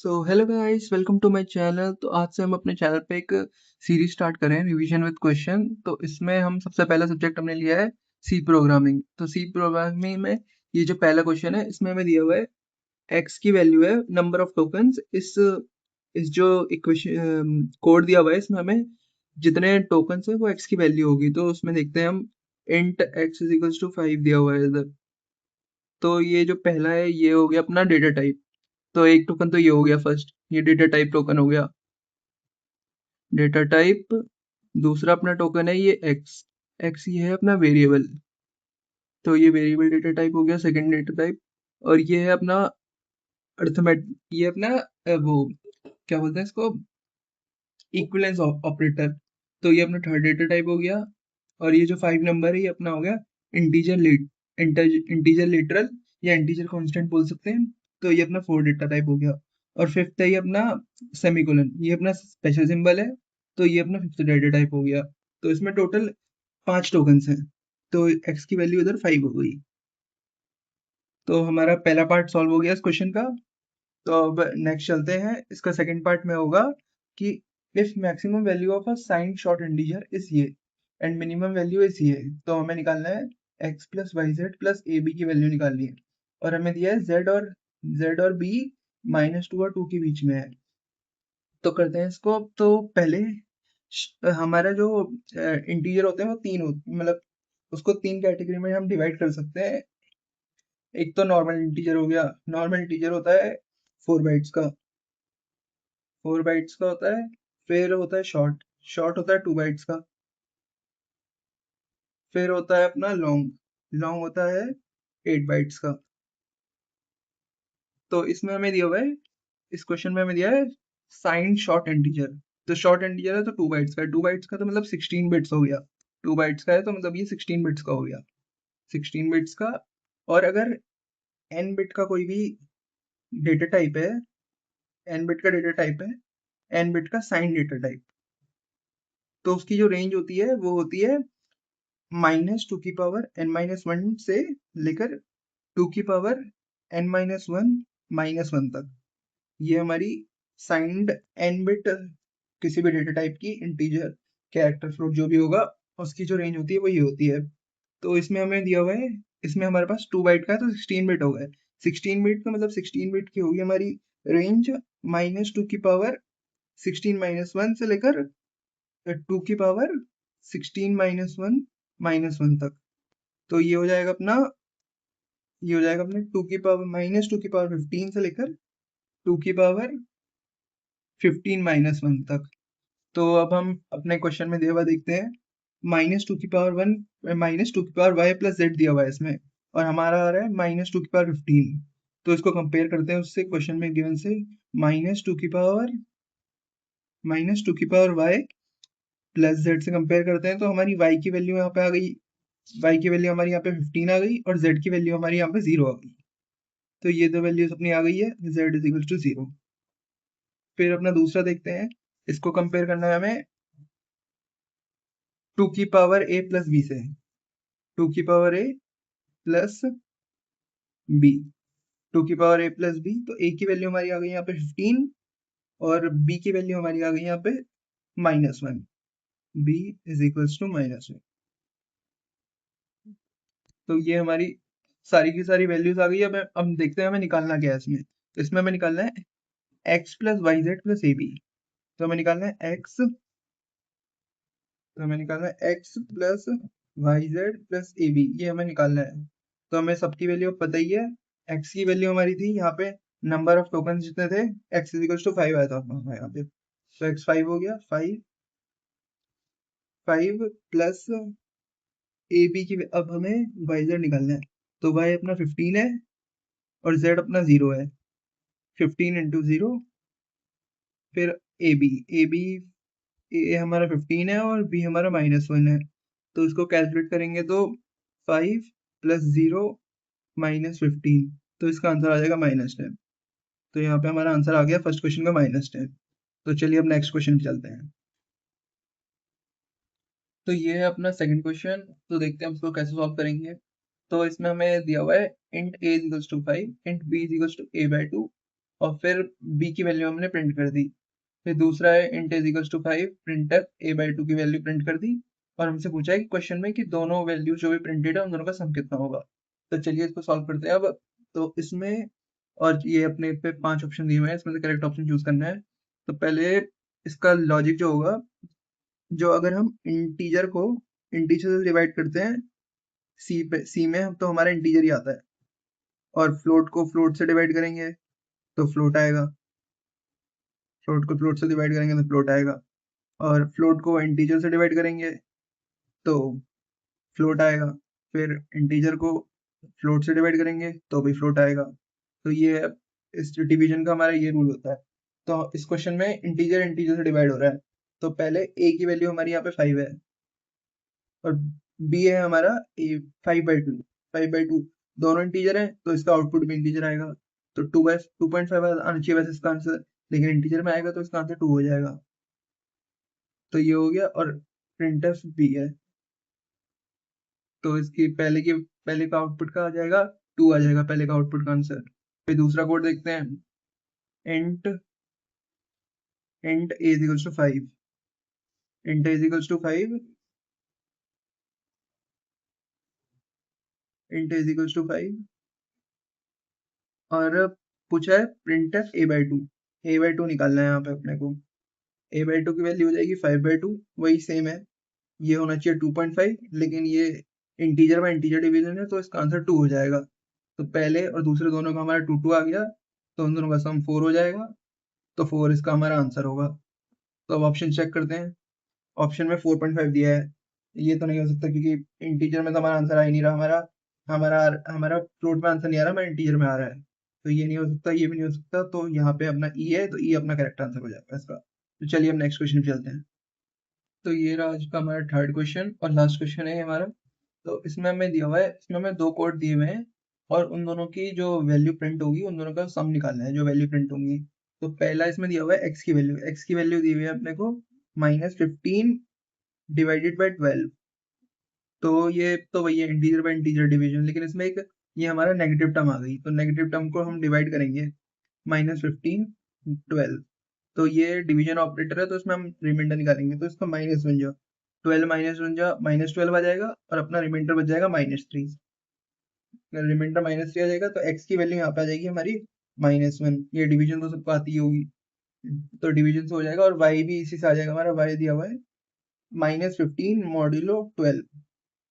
Hello guys, welcome to my channel. तो आज से हम अपने चैनल पे एक सीरीज स्टार्ट कर रहे हैं, रिवीजन विद क्वेश्चन। तो इसमें हम सबसे पहला सब्जेक्ट हमने लिया है सी प्रोग्रामिंग। तो सी प्रोग्रामिंग में ये जो पहला क्वेश्चन है, इसमें हमें दिया हुआ है एक्स की वैल्यू है नंबर ऑफ टोकन्स। इस जो इक्वेशन कोड दिया हुआ है, इसमें हमें जितने टोकन्स है वो एक्स की वैल्यू होगी। तो उसमें देखते हैं हम, int X is equals to 5 दिया हुआ है इधर। तो ये जो पहला है ये हो गया अपना डेटा टाइप। तो एक टोकन तो ये हो गया फर्स्ट, ये डेटा टाइप टोकन हो गया डेटा टाइप। दूसरा अपना टोकन है ये एक्स। एक्स ये है अपना वेरिएबल, तो ये वेरिएबल डेटा टाइप हो गया सेकंड डेटा टाइप। और ये है अपना अर्थमेट, ये अपना वो क्या बोलते हैं इसको, इक्विवेलेंस ऑपरेटर। तो ये अपना थर्ड डेटा टाइप हो गया। और ये जो 5 नंबर है ये अपना हो गया इंटीजर इंटीजर लिटरल या इंटीजर कांस्टेंट बोल सकते हैं। तो ये अपना फोर्थ डेटा टाइप हो गया। और फिफ्थ है ये अपना सेमीकोलन, ये अपना स्पेशल सिंबल है। तो ये अपना फिफ्थ डेटा टाइप हो गया। तो इसमें टोटल 5 टोकन्स हैं। तो एक्स की वैल्यू इधर 5 हो गई। तो हमारा पहला पार्ट सॉल्व हो गया इस क्वेश्चन का। तो अब नेक्स्ट चलते हैं, इसका सेकंड पार्ट में होगा कि if maximum value of a sign short integer is ये एंड मिनिमम वैल्यू इज ये। तो हमें निकालना है x plus Y Z plus A B की वैल्यू निकालनी है। और हमें दिया है z और b -2 और 2 के बीच में है। तो करते हैं इसको। तो पहले हमारा जो इंटीजर होते हैं वो तीन होते, मतलब उसको तीन कैटेगरी में हम डिवाइड कर सकते हैं। एक तो नॉर्मल इंटीजर हो गया। नॉर्मल इंटीजर होता है 4 बाइट्स का, 4 बाइट्स का होता है। फिर होता है शॉर्ट, शॉर्ट होता है 2 बाइट्स का। फिर होता है अपना लॉन्ग, लॉन्ग होता है 8 बाइट्स का। तो इसमें हमें दिया हुआ है, इस क्वेश्चन में हमें दिया है साइन शॉर्ट इंटीजर। तो शॉर्ट इंटीजर है तो 2 बाइट्स का है, 2 बाइट्स का तो मतलब 16 बिट्स हो गया। 2 बाइट्स का है तो मतलब ये 16 बिट्स का हो गया, 16 बिट्स का। और अगर n बिट का कोई भी डेटा टाइप है, n बिट का डेटा टाइप है, n बिट का साइन डेटा टाइप, तो उसकी जो रेंज होती है वो होती है -2 की पावर n-1 से लेकर 2 की पावर n-1 तक। ये हमारी साइंड n बिट किसी भी डेटा टाइप की इंटीजर कैरेक्टर फ्लोट जो भी होगा, उसकी जो रेंज होती है वो ये होती है। तो इसमें हमें दिया हुआ है, इसमें हमारे पास 2 बाइट का है तो 16 बिट हो गए। 16 बिट का मतलब 16 बिट की होगी हमारी रेंज -2 की पावर 16-1 से लेकर 2 की पावर 16-1 तक। तो ये हो जाएगा अपना, ये हो जाएगा अपने 2 की पावर -2 की पावर 15 से लेकर 2 की पावर 15-1 तक। तो अब हम अपने क्वेश्चन में दिया हुआ देखते हैं, -2 की पावर 1, -2 की पावर y प्लस z दिया हुआ है इसमें। और हमारा आ रहा है -2 की पावर 15। तो इसको कंपेयर करते हैं उससे, क्वेश्चन में गिवन से -2 की पावर y प्लस z से कंपेयर करते हैं। तो हमारी y की वैल्यू यहाँ पे आ गई, y की वैल्यू हमारी यहाँ पे 15 आ गई और z की वैल्यू हमारी यहाँ पे 0 आ गई। तो ये दो वैल्यूज अपनी आ गई है, z इज इक्वल टू 0। फिर अपना दूसरा देखते हैं, इसको कंपेयर करना है हमें 2 की पावर a प्लस b से। 2 की पावर a प्लस b, 2 की पावर a प्लस b। तो a की वैल्यू हमारी आ गई यहाँ पे 15 और b की वैल्यू हमारी आ गई यहाँ पे -1। b is equals to -1। तो ये हमारी सारी की सारी वैल्यूज आ गई। अब देखते हैं हमें निकालना क्या है इसमें। तो इसमें हमें निकालना है x plus Y Z plus A B. तो हमें निकालना है x plus Y Z plus A B, ये हमें निकालना है। तो हमें सबकी वैल्यू पता ही है। x की वैल्यू हमारी थी यहाँ पे, नंबर ऑफ टोकन जितने थे, x इज इक्वल टू 5 आया था यहाँ पे। तो x 5 हो गया, 5 प्लस ए बी की। अब हमें वाई जेड निकालना है। तो y अपना 15 है और z अपना 0 है। 15 इंटू 0, फिर ए बी ए हमारा 15 है और बी हमारा -1 है। तो इसको कैलकुलेट करेंगे तो 5 प्लस 0 -15, तो इसका आंसर आ जाएगा -10। तो यहाँ पे हमारा आंसर आ गया फर्स्ट क्वेश्चन का -10। तो चलिए अब नेक्स्ट क्वेश्चन पे चलते हैं। तो ये है अपना सेकंड क्वेश्चन। तो देखते हैं हम इसको कैसे सॉल्व करेंगे। तो इसमें हमें दिया हुआ है int a is equals to 5, int b is equals to a/2 और फिर b की वैल्यू हमने प्रिंट कर दी। फिर दूसरा है int is equals to 5, printf a/2 की वैल्यू प्रिंट कर दी। और हमसे पूछा है कि क्वेश्चन में कि दोनों वैल्यू जो भी प्रिंटेड है उन दोनों का सम कितना होगा। तो चलिए इसको सॉल्व करते हैं अब। तो इसमें और ये अपने पे 5 ऑप्शन दिए हुए हैं, इसमें से करेक्ट ऑप्शन चूज करना है। तो पहले इसका लॉजिक जो होगा, जो अगर हम इंटीजर को इंटीजर से डिवाइड करते हैं सी में, तो हमारा इंटीजर ही आता है। और फ्लोट को फ्लोट से डिवाइड करेंगे तो फ्लोट आएगा, फ्लोट को फ्लोट से डिवाइड करेंगे तो फ्लोट आएगा। और फ्लोट को इंटीजर से डिवाइड करेंगे तो फ्लोट आएगा। फिर इंटीजर को फ्लोट से डिवाइड करेंगे तो भी फ्लोट आएगा। तो ये इस डिवीजन का हमारा ये रूल होता है। तो इस क्वेश्चन में इंटीजर इंटीजर से डिवाइड हो रहा है, तो पहले a की वैल्यू हमारी यहाँ पे 5 है और b है हमारा 5/2। 5/2 दोनों इंटीजर है तो इसका आउटपुट भी इंटीजर आएगा। तो 2.5 आना चाहिए वैसे इसका आंसर, लेकिन इंटीजर में आएगा तो इसका आंसर 2 हो जाएगा। तो ये हो गया। और प्रिंटफ b है तो इसकी पहले का आउटपुट का आ जाएगा 2 आ जाएगा, पहले का आउटपुट का आंसर। फिर दूसरा कोड देखते हैं, int a is equals to 5, int a is equals to 5, int a is equals to 5 और पूछा है printf a/2 निकालना है यहाँ पे अपने को। a/2 की वैल्यू हो जाएगी 5/2, वही सेम है, ये होना चाहिए 2.5, लेकिन ये इंटीजर बाय इंटीजर डिवीजन है तो इसका आंसर 2 हो जाएगा। तो पहले और दूसरे दोनों का हमारा 2 2 आ गया, तो उन दोनों का सम 4 हो जाएगा। तो 4 इसका हमारा आंसर होगा। तो अब ऑप्शन चेक करते हैं। ऑप्शन में 4.5 दिया है, ये तो नहीं हो सकता क्योंकि इंटीजर में तो हमारा आंसर आ ही नहीं रहा। हमारा हमारा फ्लोट में आंसर नहीं आ रहा, हमारा इंटीजर में आ रहा है, तो ये नहीं हो सकता, ये भी नहीं हो सकता। तो यहाँ पे अपना ई है, तो ई अपना करेक्ट आंसर हो जाएगा इसका। तो चलिए हम नेक्स्ट क्वेश्चन पे चलते हैं। तो ये रहा आज का हमारा थर्ड क्वेश्चन और लास्ट क्वेश्चन है हमारा। तो इसमें हमें दिया हुआ है, इसमें हमें 2 कोड दिए हुए हैं और उन दोनों की जो वैल्यू प्रिंट होगी उन दोनों का सम निकालना है, जो वैल्यू प्रिंट होंगी। तो पहला इसमें दिया हुआ है एक्स की वैल्यू दी हुई है अपने को -15 डिवाइडेड बाय 12। तो ये तो वही है इंटीजर बाय इंटीजर डिवीजन, लेकिन इसमें एक ये हमारा नेगेटिव टर्म आ गई। तो नेगेटिव टर्म को हम डिवाइड करेंगे -15 12। तो ये डिवीजन ऑपरेटर है, तो इसमें हम रिमाइंडर निकालेंगे तो इसका माइनस बन जाओ 12 माइनस बन जाओ -12 आ जाएगा और अपना रिमाइंडर बच जाएगा -3। रिमाइंडर -3 आ जाएगा तो x की वैल्यू यहाँ पे आ जाएगी हमारी -1। ये डिवीजन तो सबको आती ही होगी, तो डिवीजन से हो जाएगा। और y भी इसी से आ जाएगा, हमारा y दिया हुआ है -15 मॉड्यूलो 12।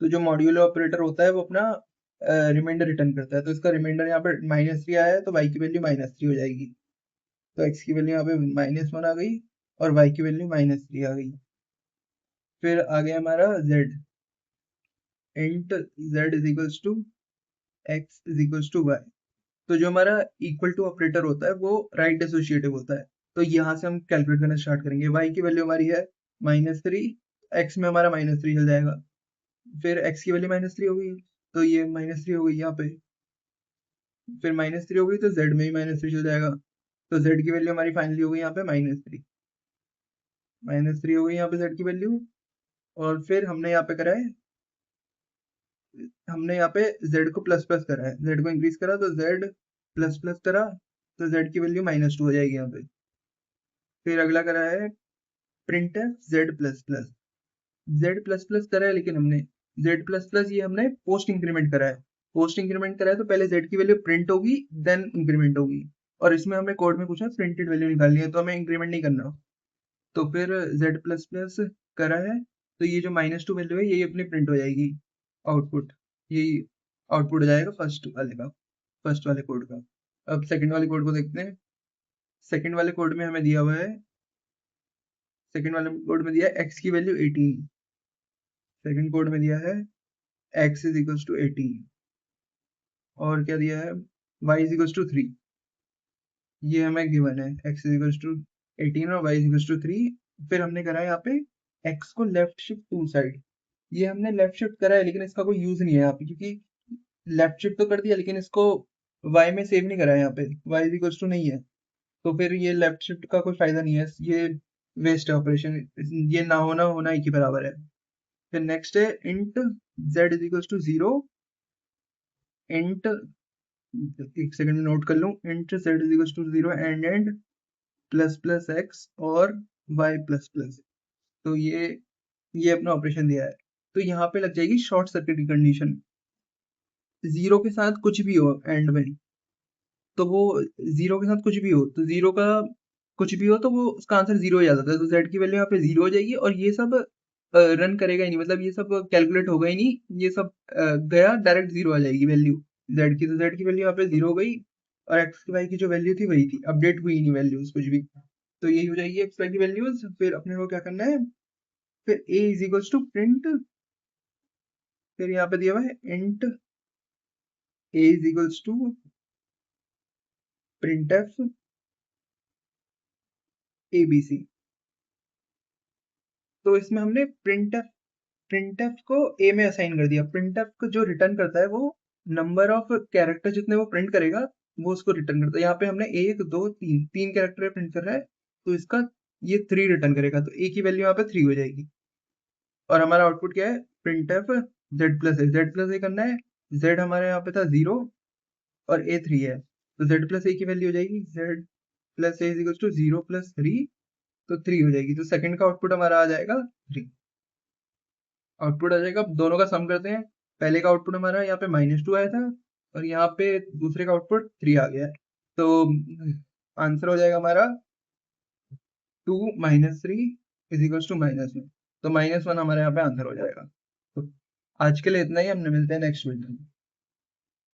तो जो मॉड्यूलो ऑपरेटर होता है वो अपना रिमाइंडर रिटर्न करता है, तो इसका रिमाइंडर यहाँ पे -3 आया है तो y की वैल्यू -3 हो जाएगी। तो x की वैल्यू यहाँ पे -1 आ गई और y की वैल्यू -3 आ गई। फिर आ गया हमारा z, int z is equals to x is equals to y। तो जो हमारा इक्वल टू ऑपरेटर होता है वो राइट एसोसिएटिव होता है। तो यहाँ से हम कैलकुलेट करना स्टार्ट करेंगे। y की वैल्यू हमारी है -3, x में हमारा -3 चल जाएगा। फिर x की वैल्यू -3 हो गई तो ये -3 हो गई यहाँ पे। फिर -3 हो गई तो z में भी -3 चल जाएगा। तो z की वैल्यू हमारी फाइनली हो गई यहाँ पे -3। -3 हो गई यहाँ पे z की वैल्यू। और फिर हमने यहाँ पे करा है, हमने यहाँ पे z को प्लस प्लस करा है, z को इंक्रीज करा तो z प्लस प्लस करा तो z की वैल्यू -2 हो जाएगी यहाँ पे। फिर अगला करा है प्रिंट है z plus plus. z plus plus करा है, लेकिन हमने z प्लस प्लस ये हमने पोस्ट इंक्रीमेंट करा है। पोस्ट इंक्रीमेंट करा है तो पहले z की वैल्यू प्रिंट होगी देन इंक्रीमेंट होगी। और इसमें हमें कोड में पूछा प्रिंटेड वैल्यू निकालनी है, तो हमें इंक्रीमेंट नहीं करना। तो फिर z प्लस प्लस करा है तो ये जो -2 वैल्यू है यही अपनी प्रिंट हो जाएगी आउटपुट। यही आउटपुट हो जाएगा फर्स्ट वाले कोड का। अब सेकंड वाले कोड को देखते हैं। सेकंड वाले कोड में हमें दिया हुआ है, सेकंड वाले कोड में दिया है x की वैल्यू 18। सेकंड कोड में दिया है x इज इक्वल्स टू 18 और क्या दिया है y इज इक्वल्स टू 3। ये हमें गिवन है x इज इक्वल्स टू 18 और y इज इक्वल्स टू 3। फिर हमने करा है यहाँ पे x को लेफ्ट शिफ्ट टू साइड। ये हमने लेफ्ट शिफ्ट करा है लेकिन इसका कोई यूज नहीं है यहाँ पे, क्योंकि लेफ्ट शिफ्ट तो कर दिया लेकिन इसको y में सेव नहीं करा है, यहाँ पे y इज इक्वल्स टू नहीं है। तो फिर ये लेफ्ट शिफ्ट का कोई फायदा नहीं है, ये वेस्ट है ऑपरेशन, ये ना होना होना एक ही बराबर है। फिर नेक्स्ट है int z is equals to 0, int एक सेकंड में नोट कर लूँ, int z is equal to 0 and plus plus X और वाई प्लस प्लस। तो ये अपना ऑपरेशन दिया है, तो यहाँ पे लग जाएगी शॉर्ट सर्किट की कंडीशन। जीरो के साथ कुछ भी हो एंड में, तो वो जीरो के साथ कुछ भी हो, तो जीरो का कुछ भी हो तो वो उसका आंसर जीरो हो जाता है। तो जेड की वैल्यू यहाँ पे जीरो हो जाएगी, और ये सब रन करेगा ही नहीं, मतलब ये सब कैलकुलेट होगा ही नहीं, ये सब गया डायरेक्ट जीरो आ जाएगी वैल्यू जेड की। तो जेड की वैल्यू यहाँ पे जीरो हो गई, और एक्स की वाई की जो वैल्यू थी वही थी, अपडेट हुई नहीं वैल्यूज कुछ भी। तो यही हो जाएगी एक्स वाई की वैल्यूज। फिर अपने को क्या करना है, फिर A is equals to print, फिर यहाँ पे दिया हुआ है int A is equals to printf A B C. तो इसमें हमने प्रिंटफ को ए में असाइन कर दिया। प्रिंटफ को जो रिटर्न करता है वो नंबर ऑफ कैरेक्टर जितने वो प्रिंट करेगा वो उसको रिटर्न करता है। यहाँ पे हमने एक दो तीन तीन कैरेक्टर प्रिंट कर रहा है, तो इसका ये 3 रिटर्न करेगा, तो ए की वैल्यू यहाँ पे 3 हो जाएगी। और हमारा आउटपुट क्या है, प्रिंटफ जेड प्लस ए करना है। जेड हमारे यहाँ पे था 0 और ए 3 है, तो जेड प्लस ए की वैल्यू हो जाएगी Z plus A is equal to 0 plus 3, तो 3 हो जाएगी। तो सेकंड का आउटपुट हमारा आ जाएगा 3। आउटपुट आ जाएगा, अब दोनों का सम करते हैं। पहले का आउटपुट हमारा यहाँ पे -2 आया था, और यहाँ पे दूसरे का आउटपुट 3 आ गया है। तो आंसर हो जाएगा हमारा 2 - 3 इज इक्वल टू -1। तो -1 हमारे यहाँ पे आंसर हो जाएगा। तो आज के लिए इतना ही, हमने मिलते हैं नेक्स्ट वीडियो में।